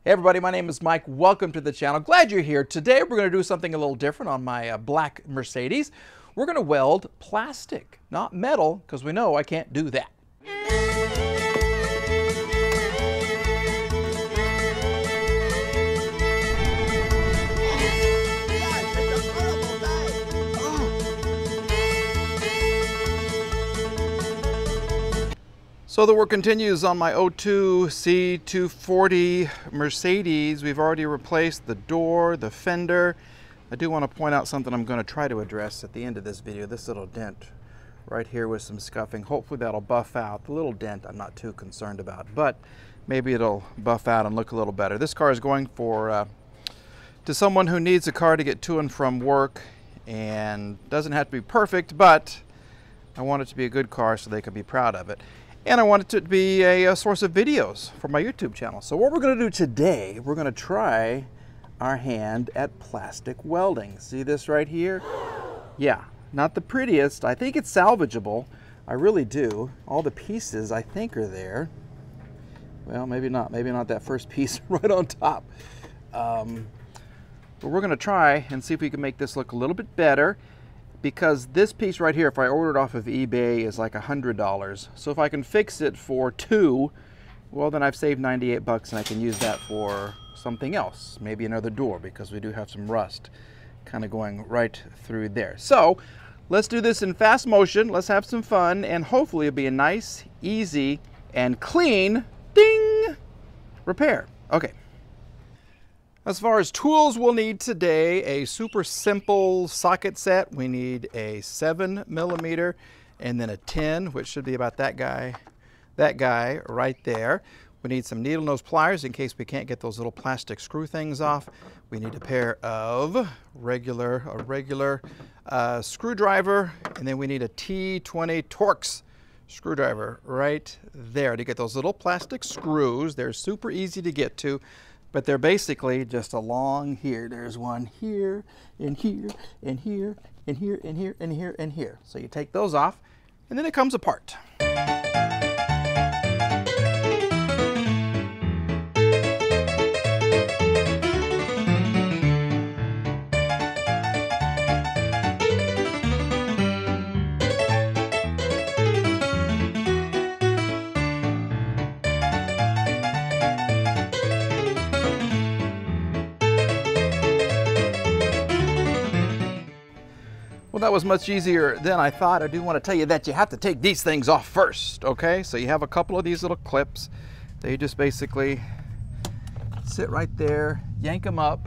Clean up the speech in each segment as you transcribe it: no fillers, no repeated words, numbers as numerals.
Hey everybody, my name is Mike. Welcome to the channel. Glad you're here. Today we're going to do something a little different on my black Mercedes. We're going to weld plastic, not metal, because we know I can't do that. So the work continues on my 02 C240 Mercedes. We've already replaced the door, the fender. I do want to point out something I'm going to try to address at the end of this video. This little dent right here with some scuffing. Hopefully that'll buff out. The little dent I'm not too concerned about, but maybe it'll buff out and look a little better. This car is going for to someone who needs a car to get to and from work, and doesn't have to be perfect, but I want it to be a good car so they can be proud of it. And I want it to be a source of videos for my YouTube channel. So what we're going to do today, we're going to try our hand at plastic welding. See this right here? Yeah, not the prettiest. I think it's salvageable. I really do. All the pieces I think are there. Well, maybe not. Maybe not that first piece right on top. But we're going to try and see if we can make this look a little bit better. Because this piece right here, if I ordered off of eBay, is like $100. So if I can fix it for $2, well then I've saved 98 bucks and I can use that for something else. Maybe another door, because we do have some rust kind of going right through there. So let's do this in fast motion. Let's have some fun, and hopefully it'll be a nice, easy, and clean, ding, repair. Okay. As far as tools we'll need today, a super simple socket set. We need a 7mm and then a 10, which should be about that guy right there. We need some needle nose pliers in case we can't get those little plastic screw things off. We need a pair of regular screwdriver, and then we need a T20 Torx screwdriver right there to get those little plastic screws. They're super easy to get to. But they're basically just along here. There's one here, and here, and here, and here, and here, and here, and here. So you take those off, and then it comes apart. Well, that was much easier than I thought. I do want to tell you that you have to take these things off first, okay? So you have a couple of these little clips. They just basically sit right there, yank them up.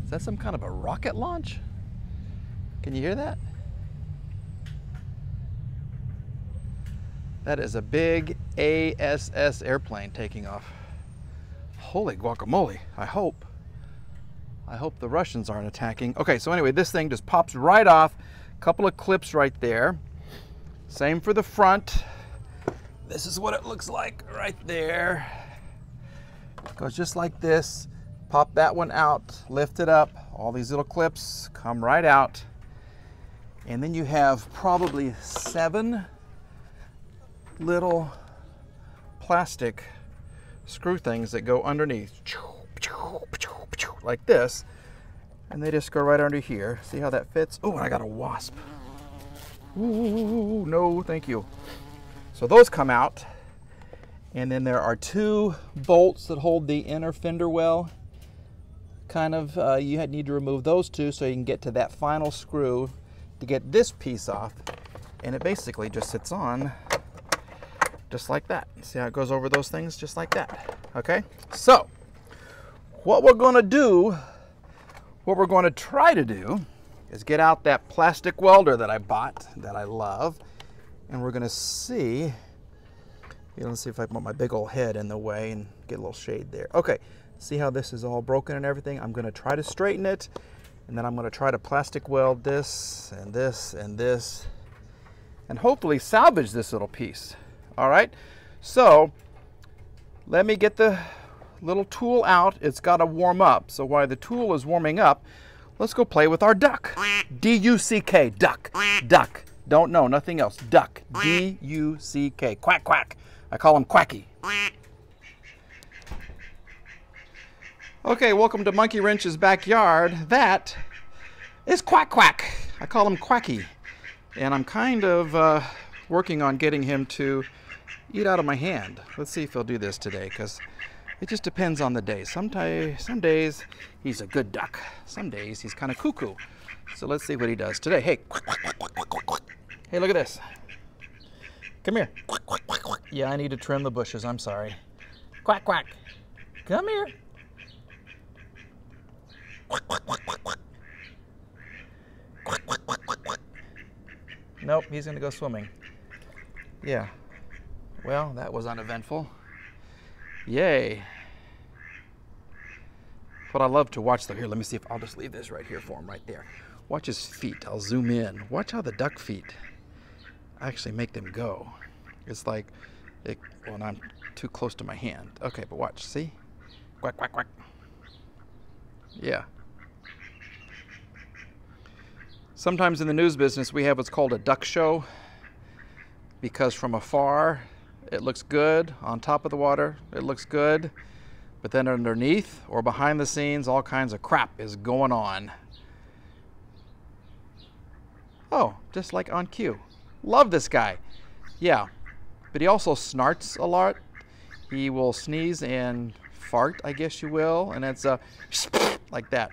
Is that some kind of a rocket launch? Can you hear that? That is a big ASS airplane taking off. Holy guacamole, I hope the Russians aren't attacking. Okay, so anyway, this thing just pops right off. A couple of clips right there. Same for the front. This is what it looks like right there. It goes just like this. Pop that one out, lift it up. All these little clips come right out. And then you have probably 7 little plastic screw things that go underneath. Like this, and they just go right under here. See how that fits? Oh, and I got a wasp. Ooh, no, thank you. So those come out, and then there are 2 bolts that hold the inner fender well. Kind of, you need to remove those 2 so you can get to that final screw to get this piece off, and it basically just sits on just like that. See how it goes over those things just like that? Okay, so what we're going to do, what we're going to try to do, is get out that plastic welder that I bought, that I love, and we're going to see, let's see if I can put my big old head in the way and get a little shade there. Okay, see how this is all broken and everything? I'm going to try to straighten it, and then I'm going to try to plastic weld this, and this, and this, and hopefully salvage this little piece. All right, so let me get the little tool out. It's got to warm up. So while the tool is warming up, let's go play with our duck. D-U-C-K, duck, duck. Don't know, nothing else. Duck, D-U-C-K, quack, quack. I call him Quacky. Okay, welcome to Monkey Wrench's backyard. That is Quack Quack. I call him Quacky. And I'm kind of working on getting him to eat out of my hand. Let's see if he'll do this today, because it just depends on the day. Some days he's a good duck. Some days he's kind of cuckoo. So let's see what he does today. Hey, quack, quack, quack, quack, quack, quack. Hey, look at this. Come here. Quack, quack, quack, quack. Yeah, I need to trim the bushes. I'm sorry. Quack, quack. Come here. Quack, quack, quack, quack, quack. Quack, quack, quack, quack, quack. Nope, he's going to go swimming. Yeah. Well, that was uneventful. Yay. But I love to watch the, here, let me see if I'll just leave this right here for him right there. Watch his feet. I'll zoom in. Watch how the duck feet actually make them go. It's like, well, I'm too close to my hand. Okay, but watch, see? Quack, quack, quack. Yeah. Sometimes in the news business, we have what's called a duck show, because from afar, it looks good. On top of the water, it looks good. But then underneath or behind the scenes, all kinds of crap is going on. Oh, just like on cue. Love this guy. Yeah, but he also snarts a lot. He will sneeze and fart, I guess you will. And it's like that.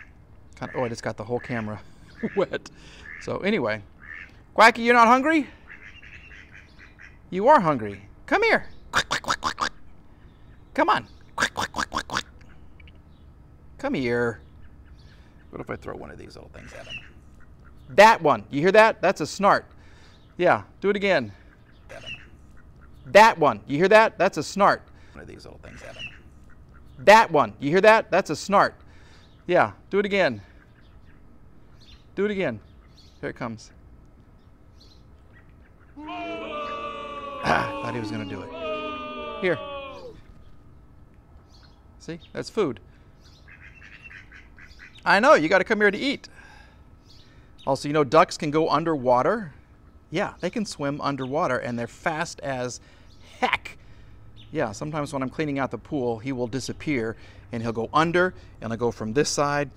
Kind of, oh, I just got the whole camera wet. So anyway, Quacky, you're not hungry? You are hungry. Come here. Quack, quack, quack, quack, quack. Come on. Quack, quack, quack, quack, quack. Come here. What if I throw one of these little things at him? That one. You hear that? That's a snart. Yeah, do it again. That one. You hear that? That's a snart. One of these little things at him. That one. You hear that? That's a snart. Yeah, do it again. Do it again. Here it comes. Ah, thought he was going to do it. Here. See? That's food. I know, you got to come here to eat. Also, you know, ducks can go underwater. Yeah, they can swim underwater, and they're fast as heck. Yeah, sometimes when I'm cleaning out the pool, he will disappear, and he'll go under, and he'll go from this side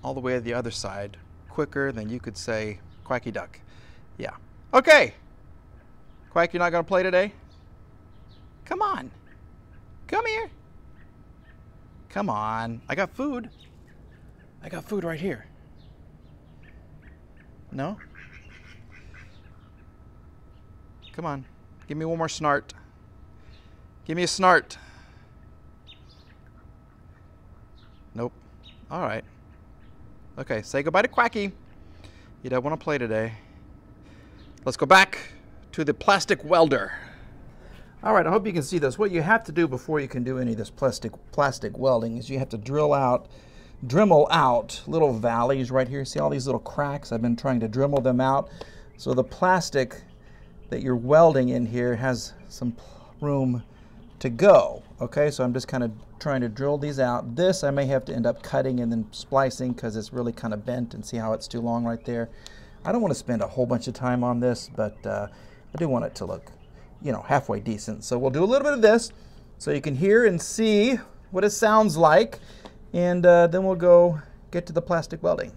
all the way to the other side quicker than you could say Quacky Duck. Yeah. Okay. Quack, you're not going to play today? Come on. Come here. Come on. I got food. I got food right here. No? Come on. Give me one more snart. Give me a snart. Nope. All right. Okay, say goodbye to Quacky. You don't want to play today. Let's go back to the plastic welder. All right, I hope you can see this. What you have to do before you can do any of this plastic welding is you have to Dremel out little valleys right here. See all these little cracks? I've been trying to Dremel them out so the plastic that you're welding in here has some room to go. Okay, so I'm just kind of trying to drill these out. This I may have to end up cutting and then splicing because it's really kind of bent, and see how it's too long right there. I don't want to spend a whole bunch of time on this, but I do want it to look, you know, halfway decent. So we'll do a little bit of this so you can hear and see what it sounds like, and then we'll go get to the plastic welding.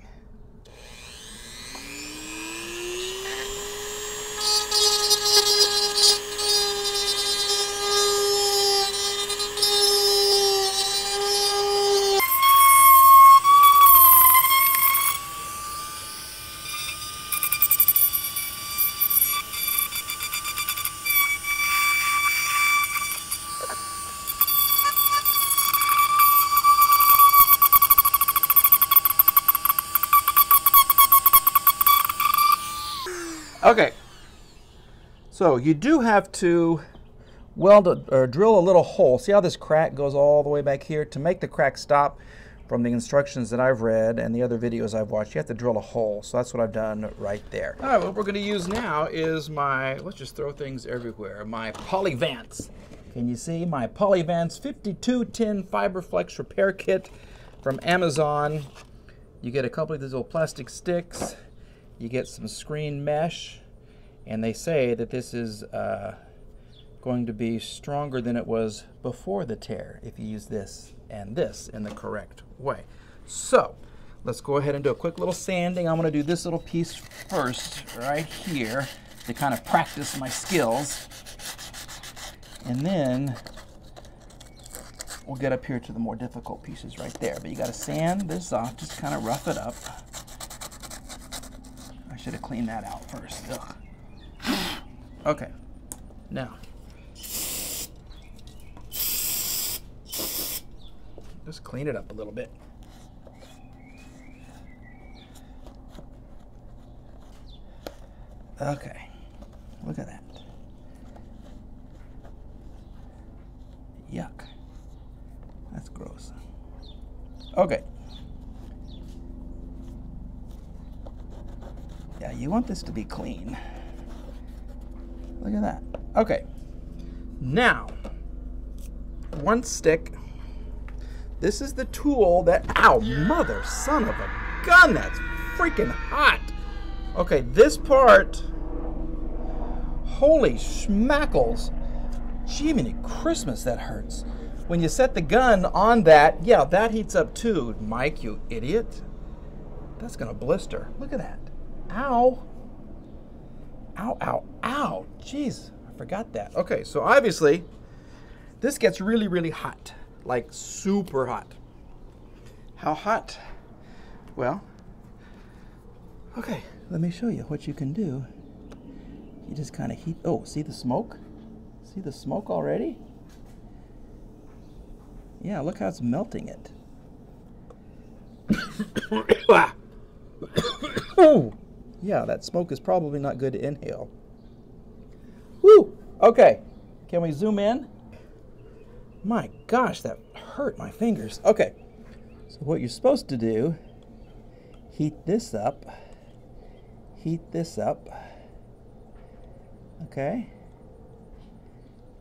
Okay, so you do have to weld or drill a little hole. See how this crack goes all the way back here? To make the crack stop, from the instructions that I've read and the other videos I've watched, you have to drill a hole. So that's what I've done right there. All right, what we're going to use now is my, let's just throw things everywhere, my POLYVANCE. Can you see my POLYVANCE 5210 Fiberflex repair kit from Amazon? You get a couple of these little plastic sticks. You get some screen mesh, and they say that this is going to be stronger than it was before the tear if you use this and this in the correct way. So let's go ahead and do a quick little sanding. I'm going to do this little piece first right here to kind of practice my skills. And then we'll get up here to the more difficult pieces right there. But you got to sand this off, just kind of rough it up. I should have cleaned that out first. Ugh. Okay, now just clean it up a little bit. Okay, look at that. Yuck. That's gross. Okay. Yeah, you want this to be clean. Look at that. Okay. Now, one stick. This is the tool that, ow, mother son of a gun, that's freaking hot. Okay, this part, holy schmackles. Jiminy Christmas, that hurts. When you set the gun on that, yeah, that heats up too. Mike, you idiot. That's gonna blister. Look at that. Ow. Ow, ow, ow. Jeez, I forgot that. Okay, so obviously, this gets really, really hot. Like super hot. How hot? Well, okay, let me show you what you can do. You just kind of heat, oh, see the smoke? See the smoke already? Yeah, look how it's melting it. Oh, yeah, that smoke is probably not good to inhale. Woo! Okay, can we zoom in? My gosh, that hurt my fingers. Okay, so what you're supposed to do, heat this up, okay,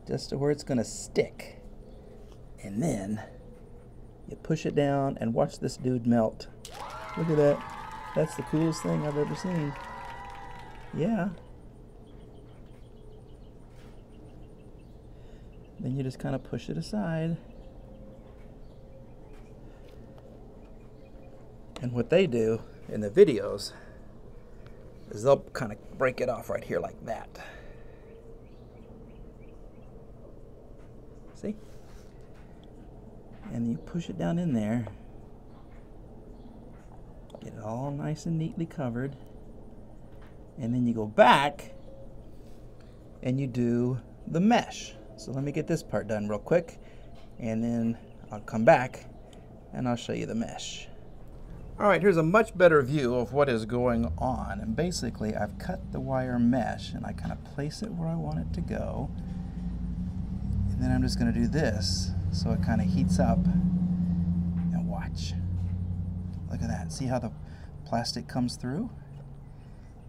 just to where it's gonna stick. And then you push it down and watch this dude melt. Look at that. That's the coolest thing I've ever seen. Yeah. Then you just kind of push it aside. And what they do in the videos is they'll kind of break it off right here like that. See? And you push it down in there. Get it all nice and neatly covered. And then you go back and you do the mesh. So let me get this part done real quick, and then I'll come back and I'll show you the mesh. All right, here's a much better view of what is going on. And basically, I've cut the wire mesh and I kind of place it where I want it to go. And then I'm just going to do this so it kind of heats up. And watch. Look at that. See how the plastic comes through?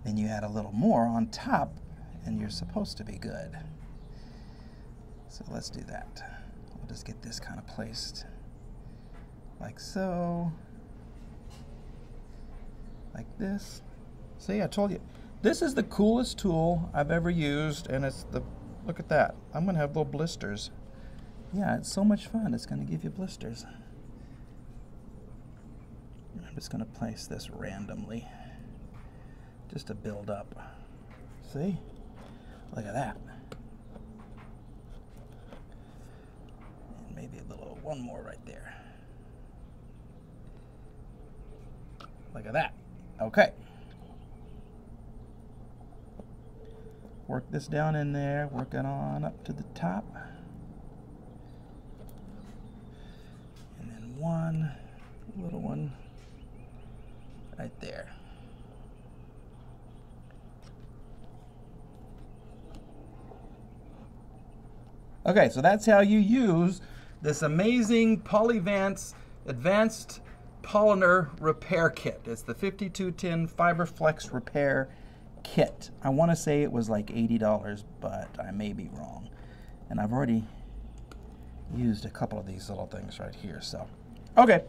Then you add a little more on top and you're supposed to be good. So let's do that. We'll just get this kind of placed like so. Like this. See, I told you. This is the coolest tool I've ever used, and it's the, look at that. I'm gonna have little blisters. Yeah, it's so much fun. It's gonna give you blisters. I'm just gonna place this randomly just to build up. See? Look at that. And maybe a little, one more right there. Look at that. Okay. Work this down in there, work it on up to the top. And then one little one right there. Okay, so that's how you use this amazing POLYVANCE Advanced Polymer Repair Kit. It's the 5210 FiberFlex Repair Kit. I want to say it was like $80, but I may be wrong. And I've already used a couple of these little things right here. So, okay,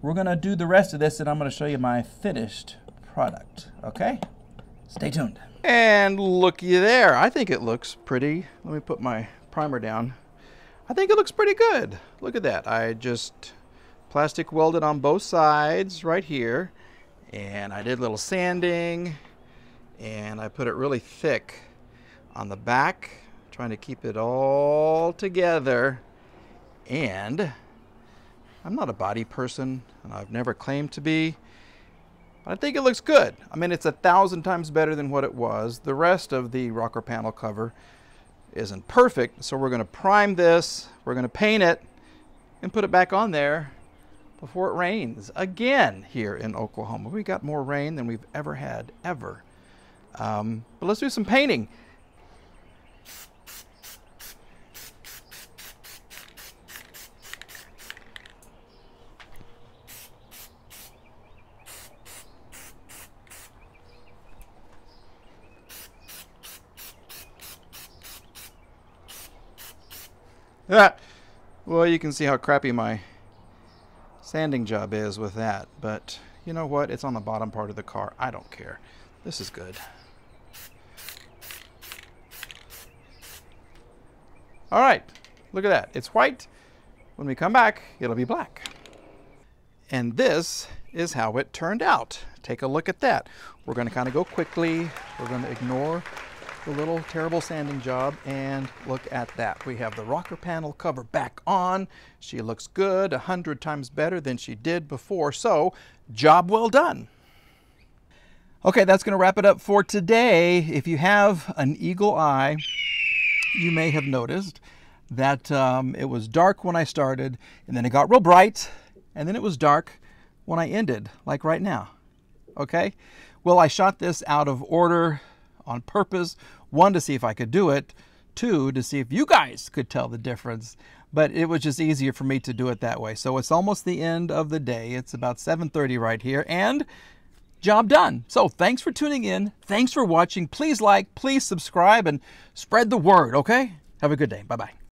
we're going to do the rest of this, and I'm going to show you my finished product. Okay? Stay tuned. And looky there. I think it looks pretty. Let me put my primer down. I think it looks pretty good. Look at that. I just plastic welded on both sides right here. And I did a little sanding. And I put it really thick on the back, trying to keep it all together. And I'm not a body person, and I've never claimed to be. But I think it looks good. I mean, it's 1,000 times better than what it was. The rest of the rocker panel cover isn't perfect, so we're going to prime this, we're going to paint it, and put it back on there before it rains again here in Oklahoma. We got more rain than we've ever had, ever. But let's do some painting. Well, you can see how crappy my sanding job is with that, but you know what? It's on the bottom part of the car. I don't care. This is good. All right, look at that. It's white. When we come back, it'll be black. And this is how it turned out. Take a look at that. We're going to kind of go quickly. We're going to ignore the little terrible sanding job and look at that. We have the rocker panel cover back on. She looks good, 100 times better than she did before. So, job well done. Okay, that's going to wrap it up for today. If you have an eagle eye, you may have noticed that it was dark when I started, and then it got real bright, and then it was dark when I ended, like right now. Okay? Well, I shot this out of order on purpose. 1, to see if I could do it. 2, to see if you guys could tell the difference. But it was just easier for me to do it that way. So it's almost the end of the day. It's about 7:30 right here, and job done. So thanks for tuning in. Thanks for watching. Please like, please subscribe, and spread the word, okay? Have a good day. Bye-bye.